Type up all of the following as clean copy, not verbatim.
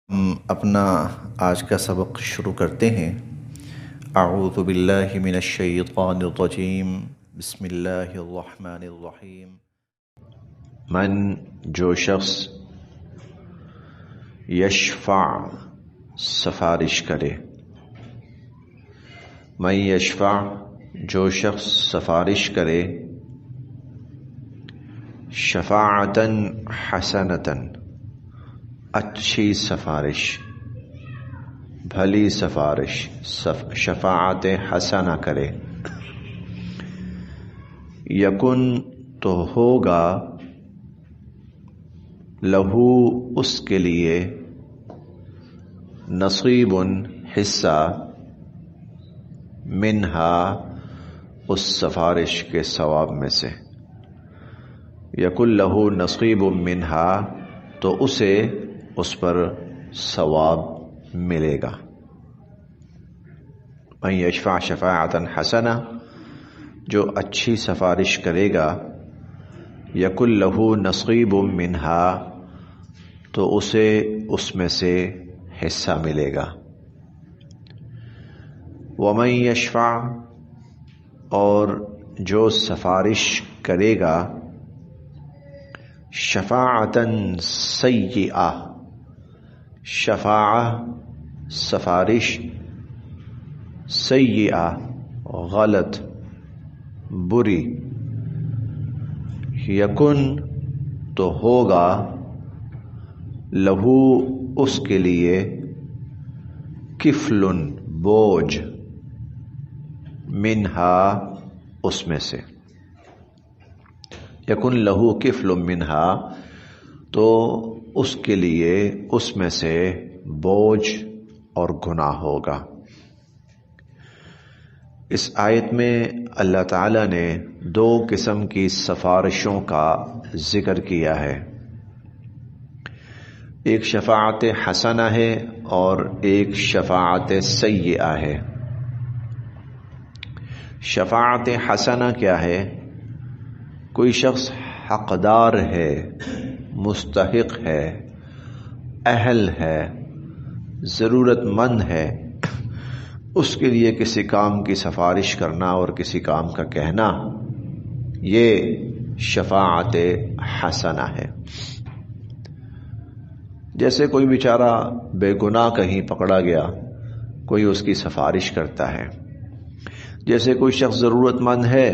ہم اپنا آج کا سبق شروع کرتے ہیں۔ اعوذ باللہ من الشیطان الرجیم، بسم اللہ الرحمن الرحیم۔ من جو شخص یشفع سفارش کرے، من یشفع جو شخص سفارش کرے، شفاعتاً حسنتاً اچھی سفارش، بھلی سفارش، شفاعت حسنہ کرے، یکن تو ہوگا، لہو اس کے لیے، نصیب حصہ، منہا اس سفارش کے ثواب میں سے، یکن لہو نصیب منہا تو اسے اس پر ثواب ملے گا۔ من یشفع شفاعتا حسنہ جو اچھی سفارش کرے گا، یکن لہو نصیب منہا تو اسے اس میں سے حصہ ملے گا۔ ومن یشفع اور جو سفارش کرے گا، شفاعتا سیئہ سفارش، سیئہ غلط، بری، یکن تو ہوگا، لہو اس کے لیے، کفل بوجھ، منہا اس میں سے، یکن لہو کفل منہا تو اس کے لیے اس میں سے بوجھ اور گناہ ہوگا۔ اس آیت میں اللہ تعالیٰ نے دو قسم کی سفارشوں کا ذکر کیا ہے، ایک شفاعت حسنہ ہے اور ایک شفاعت سیئہ ہے۔ شفاعت حسنہ کیا ہے؟ کوئی شخص حقدار ہے، مستحق ہے، اہل ہے، ضرورت مند ہے، اس کے لیے کسی کام کی سفارش کرنا اور کسی کام کا کہنا، یہ شفاعت حسنہ ہے۔ جیسے کوئی بیچارہ بے گناہ کہیں پکڑا گیا، کوئی اس کی سفارش کرتا ہے، جیسے کوئی شخص ضرورت مند ہے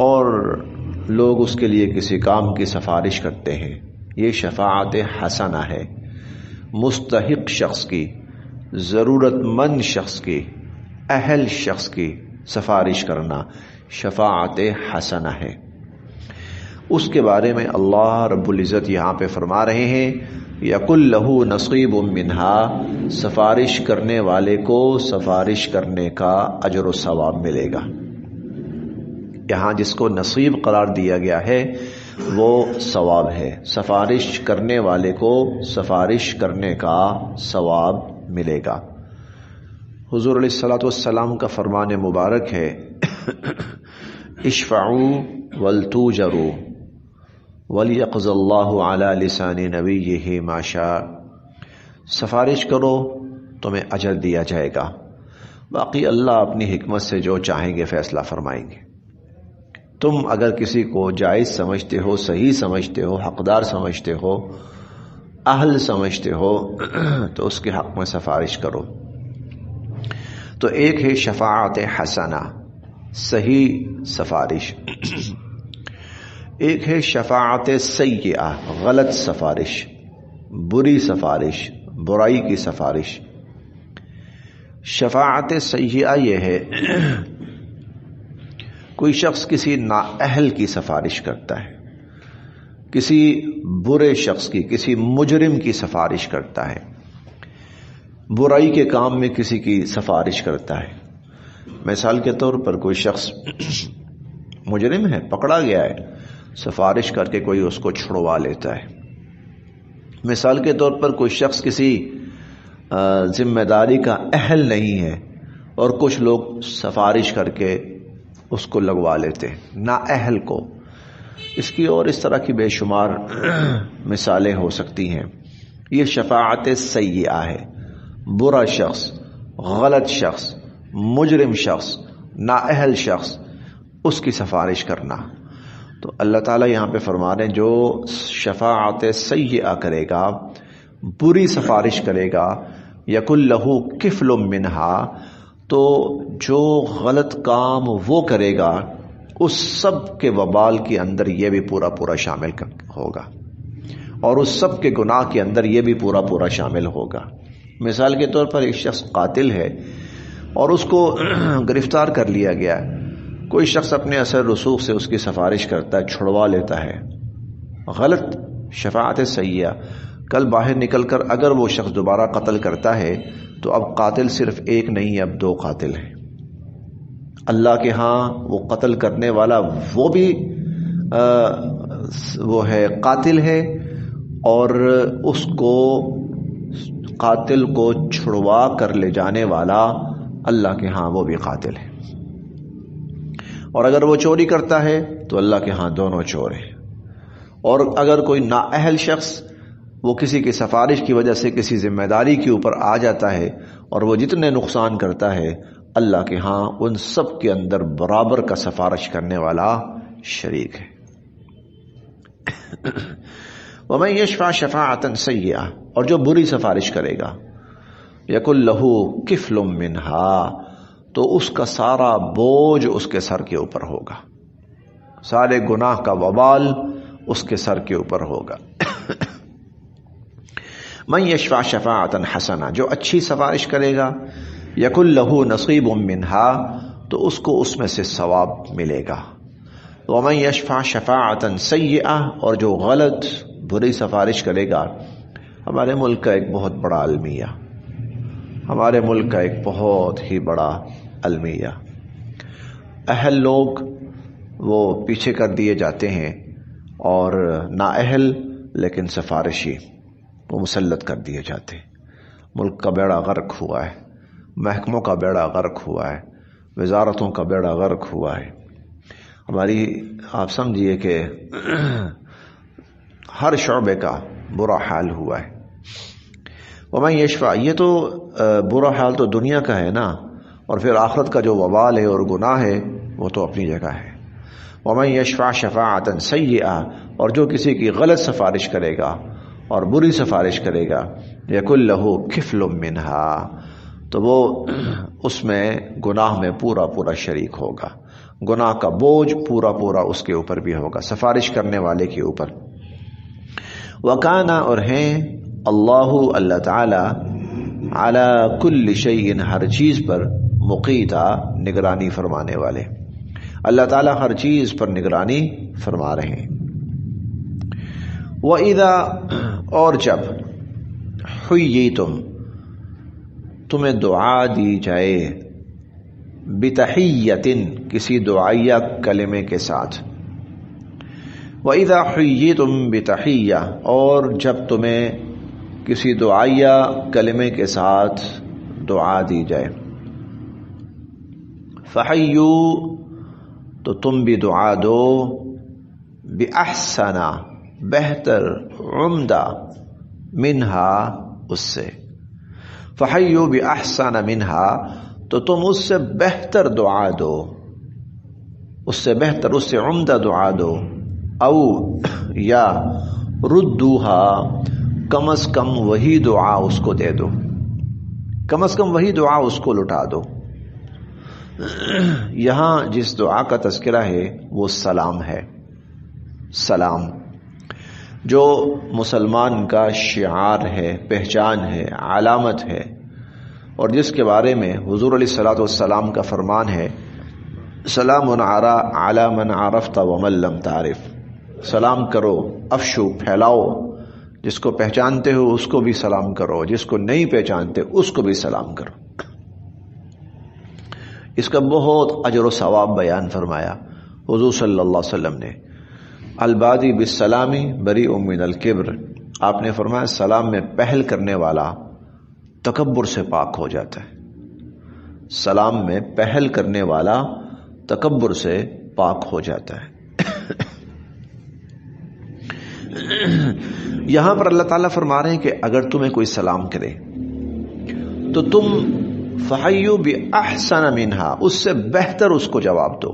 اور لوگ اس کے لیے کسی کام کی سفارش کرتے ہیں، یہ شفاعت حسنہ ہے۔ مستحق شخص کی، ضرورت مند شخص کی، اہل شخص کی سفارش کرنا شفاعت حسنہ ہے۔ اس کے بارے میں اللہ رب العزت یہاں پہ فرما رہے ہیں، یقل لہو نصیب منہا، سفارش کرنے والے کو سفارش کرنے کا اجر و ثواب ملے گا۔ یہاں جس کو نصیب قرار دیا گیا ہے وہ ثواب ہے، سفارش کرنے والے کو سفارش کرنے کا ثواب ملے گا۔ حضور علیہ الصلوۃ والسلام کا فرمان مبارک ہے، اشفعوا ولتوجروا ولیقضی اللہ علی لسان نبیہ ما شاء، سفارش کرو تمہیں اجر دیا جائے گا، باقی اللہ اپنی حکمت سے جو چاہیں گے فیصلہ فرمائیں گے۔ تم اگر کسی کو جائز سمجھتے ہو، صحیح سمجھتے ہو، حقدار سمجھتے ہو، اہل سمجھتے ہو تو اس کے حق میں سفارش کرو۔ تو ایک ہے شفاعت حسنہ، صحیح سفارش، ایک ہے شفاعت سیئہ، غلط سفارش، بری سفارش، برائی کی سفارش۔ شفاعت سیئہ یہ ہے، کوئی شخص کسی نااہل کی سفارش کرتا ہے، کسی برے شخص کی، کسی مجرم کی سفارش کرتا ہے، برائی کے کام میں کسی کی سفارش کرتا ہے۔ مثال کے طور پر کوئی شخص مجرم ہے، پکڑا گیا ہے، سفارش کر کے کوئی اس کو چھڑوا لیتا ہے۔ مثال کے طور پر کوئی شخص کسی ذمہ داری کا اہل نہیں ہے اور کچھ لوگ سفارش کر کے اس کو لگوا لیتے ہیں، نااہل کو۔ اس کی اور اس طرح کی بے شمار مثالیں ہو سکتی ہیں۔ یہ شفاعت سیئہ ہے، برا شخص، غلط شخص، مجرم شخص، نااہل شخص، اس کی سفارش کرنا۔ تو اللہ تعالیٰ یہاں پہ فرما رہے ہیں جو شفاعت سیئہ کرے گا، بری سفارش کرے گا، یکن لہو کفل منہا، تو جو غلط کام وہ کرے گا اس سب کے وبال کے اندر یہ بھی پورا پورا شامل ہوگا، اور اس سب کے گناہ کے اندر یہ بھی پورا پورا شامل ہوگا۔ مثال کے طور پر ایک شخص قاتل ہے اور اس کو گرفتار کر لیا گیا، کوئی شخص اپنے اثر رسوخ سے اس کی سفارش کرتا ہے، چھڑوا لیتا ہے، غلط شفاعت سیئہ، کل باہر نکل کر اگر وہ شخص دوبارہ قتل کرتا ہے تو اب قاتل صرف ایک نہیں، اب 2 قاتل ہیں۔ اللہ کے ہاں وہ قتل کرنے والا وہ بھی وہ ہے قاتل ہے، اور اس کو قاتل کو چھڑوا کر لے جانے والا اللہ کے ہاں وہ بھی قاتل ہے۔ اور اگر وہ چوری کرتا ہے تو اللہ کے ہاں دونوں چور ہیں۔ اور اگر کوئی نااہل شخص وہ کسی کی سفارش کی وجہ سے کسی ذمہ داری کے اوپر آ جاتا ہے اور وہ جتنے نقصان کرتا ہے، اللہ کے ہاں ان سب کے اندر برابر کا سفارش کرنے والا شریک ہے۔ وَمَن يَشْفَعْ شَفَاعَةً سَيِّئَةً، اور جو بری سفارش کرے گا، یَکُن لَهُ کِفْلٌ مِّنْہَا، تو اس کا سارا بوجھ اس کے سر کے اوپر ہوگا، سارے گناہ کا وبال اس کے سر کے اوپر ہوگا۔ من یشفع شفاعۃ حسنہ، جو اچھی سفارش کرے گا، یکن لہ نصیب منہا، تو اس کو اس میں سے ثواب ملے گا۔ ومن یشفع شفاعۃ سیئہ، اور جو غلط بری سفارش کرے گا، ہمارے ملک کا ایک بہت بڑا المیہ، ہمارے ملک کا ایک بہت ہی بڑا المیہ، اہل لوگ وہ پیچھے کر دیے جاتے ہیں اور نااہل لیکن سفارشی وہ مسلط کر دیے جاتے ہیں۔ ملک کا بیڑا غرق ہوا ہے، محکموں کا بیڑا غرق ہوا ہے، وزارتوں کا بیڑا غرق ہوا ہے۔ ہماری آپ سمجھیے کہ ہر شعبے کا برا حال ہوا ہے۔ ومن یشفع، یہ تو برا حال تو دنیا کا ہے نا، اور پھر آخرت کا جو وبال ہے اور گناہ ہے وہ تو اپنی جگہ ہے۔ ومن یشفع شفاعۃ سیئہ، اور جو کسی کی غلط سفارش کرے گا اور بری سفارش کرے گا، یکن لہ کفل منہا، تو وہ اس میں گناہ میں پورا پورا شریک ہوگا، گناہ کا بوجھ پورا پورا اس کے اوپر بھی ہوگا، سفارش کرنے والے کے اوپر۔ وکانا، اور ہیں اللہ تعالی، علی کل شیء، ہر چیز پر، مقیتا، نگرانی فرمانے والے، اللہ تعالی ہر چیز پر نگرانی فرما رہے ہیں۔ وَإِذَا، اور جب، حُيِّيتُم، تمہیں دعا دی جائے، بِتَحِيَّةٍ، کسی دعائیہ کلمے کے ساتھ، وَإِذَا حُيِّيتُم بِتَحِيَّةٍ، اور جب تمہیں کسی دعائیہ کلمے کے ساتھ دعا دی جائے، فَحَيُّوا، تو تم بھی دعا دو، بِأَحْسَنَ، بہتر، عمدہ، منہا، اس سے، فحیوا بأحسن منہا، تو تم اس سے بہتر دعا دو، اس سے بہتر، اس سے عمدہ دعا دو، او یا ردوہا، کم از کم وہی دعا اس کو دے دو، کم از کم وہی دعا اس کو لٹا دو۔ یہاں جس دعا کا تذکرہ ہے وہ سلام ہے، سلام جو مسلمان کا شعار ہے، پہچان ہے، علامت ہے، اور جس کے بارے میں حضور علیہ الصلوۃ والسلام کا فرمان ہے، سلام علی من عرفت ومن لم تعرف، سلام کرو، افشو، پھیلاؤ، جس کو پہچانتے ہو اس کو بھی سلام کرو، جس کو نہیں پہچانتے اس کو بھی سلام کرو۔ اس کا بہت اجر و ثواب بیان فرمایا حضور صلی اللہ علیہ وسلم نے۔ البادی بالسلام بریء من الکبر، آپ نے فرمایا سلام میں پہل کرنے والا تکبر سے پاک ہو جاتا ہے، سلام میں پہل کرنے والا تکبر سے پاک ہو جاتا ہے۔ یہاں پر اللہ تعالیٰ فرما رہے ہیں کہ اگر تمہیں کوئی سلام کرے تو تم فحیوا بأحسن منہا، اس سے بہتر اس کو جواب دو،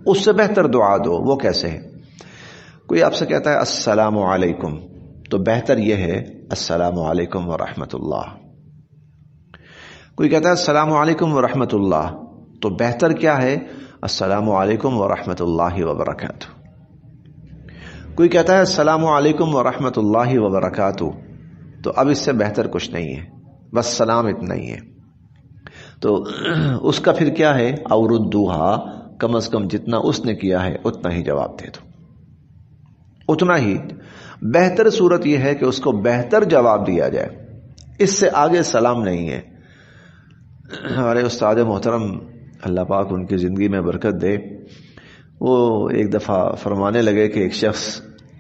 اس سے بہتر دعا دو۔ وہ کیسے ہے؟ کوئی آپ سے کہتا ہے السلام علیکم، تو بہتر یہ ہے السلام علیکم ورحمۃ اللہ۔ کوئی کہتا ہے السلام علیکم ورحمۃ اللہ، تو بہتر کیا ہے؟ السلام علیکم ورحمۃ اللہ وبرکاتہ۔ کوئی کہتا ہے السلام علیکم ورحمۃ اللہ وبرکاتہ، تو اب اس سے بہتر کچھ نہیں ہے، بس سلام اتنا ہی ہے۔ تو اس کا پھر کیا ہے؟ اور ردوہا، کم از کم جتنا اس نے کیا ہے اتنا ہی جواب دے دو، اتنا ہی۔ بہتر صورت یہ ہے کہ اس کو بہتر جواب دیا جائے، اس سے آگے سلام نہیں ہے۔ ہمارے استاد محترم اللہ پاک ان کی زندگی میں برکت دے، وہ ایک دفعہ فرمانے لگے کہ ایک شخص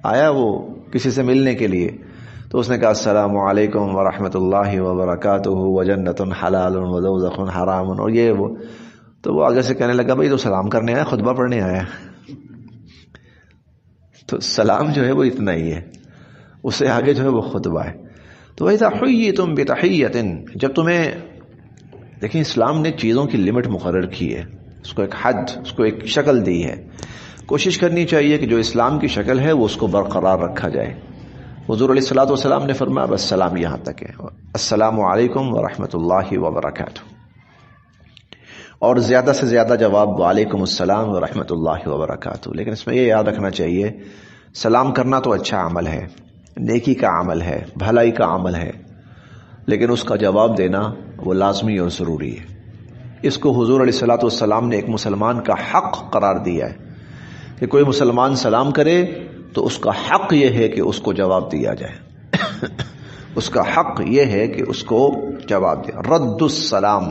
آیا وہ کسی سے ملنے کے لیے، تو اس نے کہا السلام علیکم ورحمۃ اللہ وبرکاتہ وجنت حلال ودوزخ حرام، اور یہ وہ، تو وہ آگے سے کہنے لگا بھائی تو سلام کرنے آیا، خطبہ پڑھنے آیا؟ تو سلام جو ہے وہ اتنا ہی ہے، اس سے آگے جو ہے وہ خطبہ ہے۔ تو وَإِذَا حُيِّيتُم بِتَحِيَّةٍ، جب تمہیں، دیکھیں اسلام نے چیزوں کی لمٹ مقرر کی ہے، اس کو ایک حد، اس کو ایک شکل دی ہے، کوشش کرنی چاہیے کہ جو اسلام کی شکل ہے وہ اس کو برقرار رکھا جائے۔ حضور علیہ الصلوۃ والسلام نے فرمایا بس سلام یہاں تک ہے، السلام علیکم ورحمۃ اللہ وبرکاتہ، اور زیادہ سے زیادہ جواب وعلیکم السلام ورحمۃ اللہ وبرکاتہ۔ لیکن اس میں یہ یاد رکھنا چاہیے سلام کرنا تو اچھا عمل ہے، نیکی کا عمل ہے، بھلائی کا عمل ہے، لیکن اس کا جواب دینا وہ لازمی اور ضروری ہے۔ اس کو حضور علیہ الصلوۃ والسلام نے ایک مسلمان کا حق قرار دیا ہے کہ کوئی مسلمان سلام کرے تو اس کا حق یہ ہے کہ اس کو جواب دیا جائے، اس کا حق یہ ہے کہ اس کو جواب دیا، رد السلام،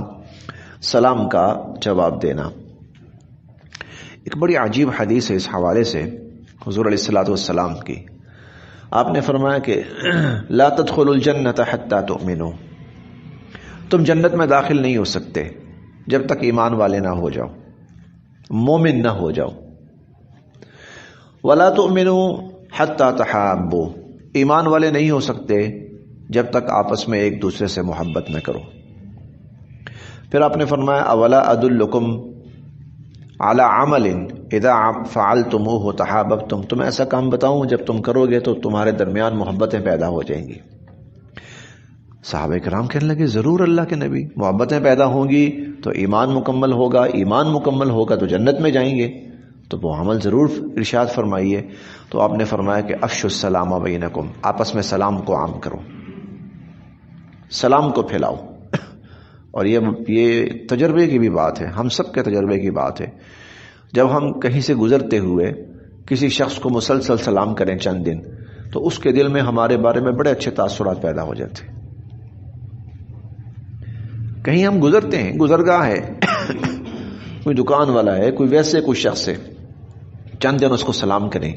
سلام کا جواب دینا۔ ایک بڑی عجیب حدیث ہے اس حوالے سے حضور علیہ الصلوۃ والسلام کی، آپ نے فرمایا کہ لا تدخلوا الجنۃ حتی تؤمنوا، تم جنت میں داخل نہیں ہو سکتے جب تک ایمان والے نہ ہو جاؤ، مومن نہ ہو جاؤ۔ ولا تؤمنوا حتی تحابوا، ایمان والے نہیں ہو سکتے جب تک آپس میں ایک دوسرے سے محبت نہ کرو۔ پھر آپ نے فرمایا اولا ادلکم علی عمل اذا فعلتموه تحاببتم، تمہیں ایسا کام بتاؤں جب تم کرو گے تو تمہارے درمیان محبتیں پیدا ہو جائیں گی۔ صحابہ کرام کہنے لگے ضرور اللہ کے نبی، محبتیں پیدا ہوں گی تو ایمان مکمل ہوگا، ایمان مکمل ہوگا تو جنت میں جائیں گے، تو وہ عمل ضرور ارشاد فرمائیے۔ تو آپ نے فرمایا کہ افشوا السلام بینکم، آپس میں سلام کو عام کرو، سلام کو پھیلاؤ۔ اور یہ تجربے کی بھی بات ہے، ہم سب کے تجربے کی بات ہے۔ جب ہم کہیں سے گزرتے ہوئے کسی شخص کو مسلسل سلام کریں چند دن، تو اس کے دل میں ہمارے بارے میں بڑے اچھے تاثرات پیدا ہو جاتے ہیں۔ کہیں ہم گزرتے ہیں، گزرگاہ ہے، کوئی دکان والا ہے، کوئی ویسے کوئی شخص ہے، چند دن اس کو سلام کریں،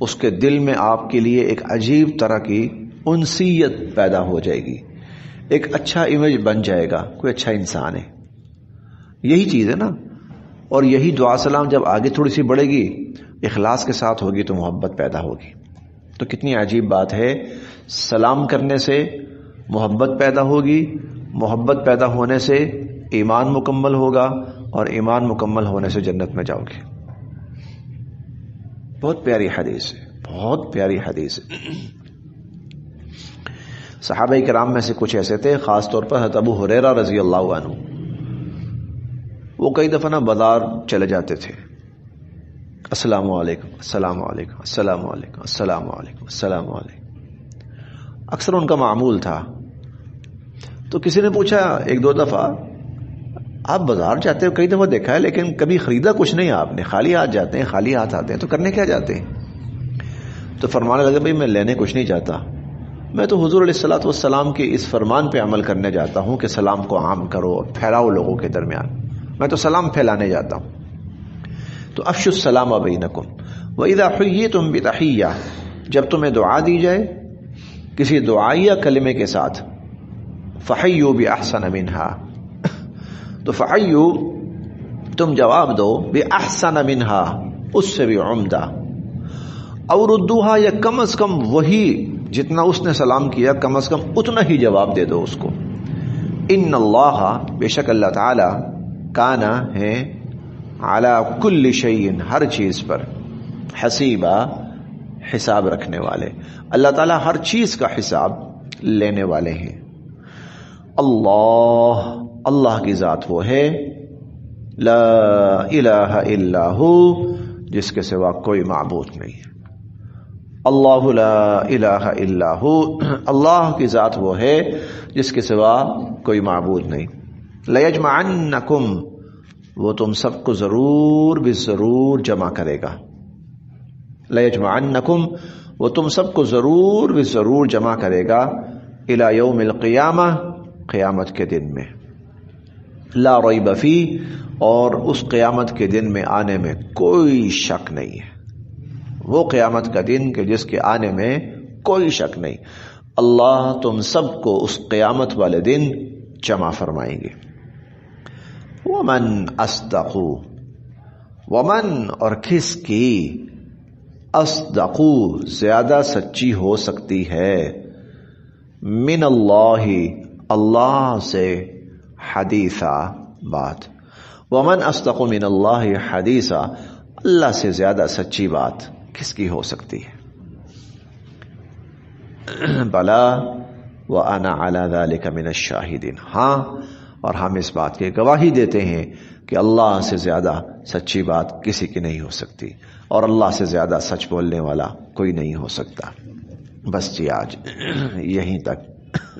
اس کے دل میں آپ کے لیے ایک عجیب طرح کی انسیت پیدا ہو جائے گی، ایک اچھا امیج بن جائے گا، کوئی اچھا انسان ہے۔ یہی چیز ہے نا، اور یہی دعا سلام جب آگے تھوڑی سی بڑھے گی، اخلاص کے ساتھ ہوگی تو محبت پیدا ہوگی۔ تو کتنی عجیب بات ہے، سلام کرنے سے محبت پیدا ہوگی، محبت پیدا ہونے سے ایمان مکمل ہوگا، اور ایمان مکمل ہونے سے جنت میں جاؤ گے۔ بہت پیاری حدیث ہے، بہت پیاری حدیث ہے۔ صحابہ کرام میں سے کچھ ایسے تھے، خاص طور پر حضرت ابو ہریرہ رضی اللہ عنہ، وہ کئی دفعہ نا بازار چلے جاتے تھے، السلام علیکم السلام علیکم السلام علیکم السلام علیکم السلام علیکم، اکثر ان کا معمول تھا۔ تو کسی نے پوچھا ایک دو دفعہ آپ بازار جاتے ہو، کئی دفعہ دیکھا ہے، لیکن کبھی خریدا کچھ نہیں آپ نے، خالی ہاتھ جاتے ہیں، خالی ہاتھ آتے ہیں، تو کرنے کیا جاتے ہیں؟ تو فرمانے لگے بھائی میں لینے کچھ نہیں جاتا، میں تو حضور علیہ الصلوۃ والسلام کے اس فرمان پہ عمل کرنے جاتا ہوں کہ سلام کو عام کرو اور پھیلاؤ لوگوں کے درمیان، میں تو سلام پھیلانے جاتا ہوں۔ تو افشوا السلام بینکم وَإِذَا حُيِّيتُم بِتَحِيَّةٍ، جب تمہیں دعا دی جائے کسی دعائیہ کلمے کے ساتھ، فَحَيُّوا بِأَحْسَنَ مِنْهَا، تو فَحَيُّوا تم جواب دو، بِأَحْسَنَ مِنْهَا، اس سے بھی عمدہ، اور ردوہا، یا کم از کم وہی جتنا اس نے سلام کیا کم از کم اتنا ہی جواب دے دو اس کو. ان اللہ، بے شک اللہ تعالی، کانا ہے، علی کل شیء، ہر چیز پر، حسیبا، حساب رکھنے والے. اللہ تعالی ہر چیز کا حساب لینے والے ہیں. اللہ کی ذات وہ ہے، لا الہ الا ہو، جس کے سوا کوئی معبود نہیں ہے. اللہ لا الہ الا ہو، اللہ کی ذات وہ ہے جس کے سوا کوئی معبود نہیں. لیجمعنکم، وہ تم سب کو ضرور بھی ضرور جمع کرے گا. لیجمعنکم، وہ تم سب کو ضرور بھی ضرور جمع کرے گا. الی یوم القیامہ، قیامت کے دن میں. لا ریب فی، اور اس قیامت کے دن میں آنے میں کوئی شک نہیں ہے. وہ قیامت کا دن کہ جس کے آنے میں کوئی شک نہیں. اللہ تم سب کو اس قیامت والے دن جمع فرمائیں گے. ومن اصدق، ومن، اور کس کی، اصدق، زیادہ سچی ہو سکتی ہے، من اللہ، اللہ سے، حدیثا، بات. ومن اصدق من اللہ حدیثا، اللہ سے زیادہ سچی بات کس کی ہو سکتی ہے. بلا وانا علی ذلک من الشاہدین، ہاں، اور ہم اس بات کی گواہی دیتے ہیں کہ اللہ سے زیادہ سچی بات کسی کی نہیں ہو سکتی، اور اللہ سے زیادہ سچ بولنے والا کوئی نہیں ہو سکتا. بس جی آج یہیں تک.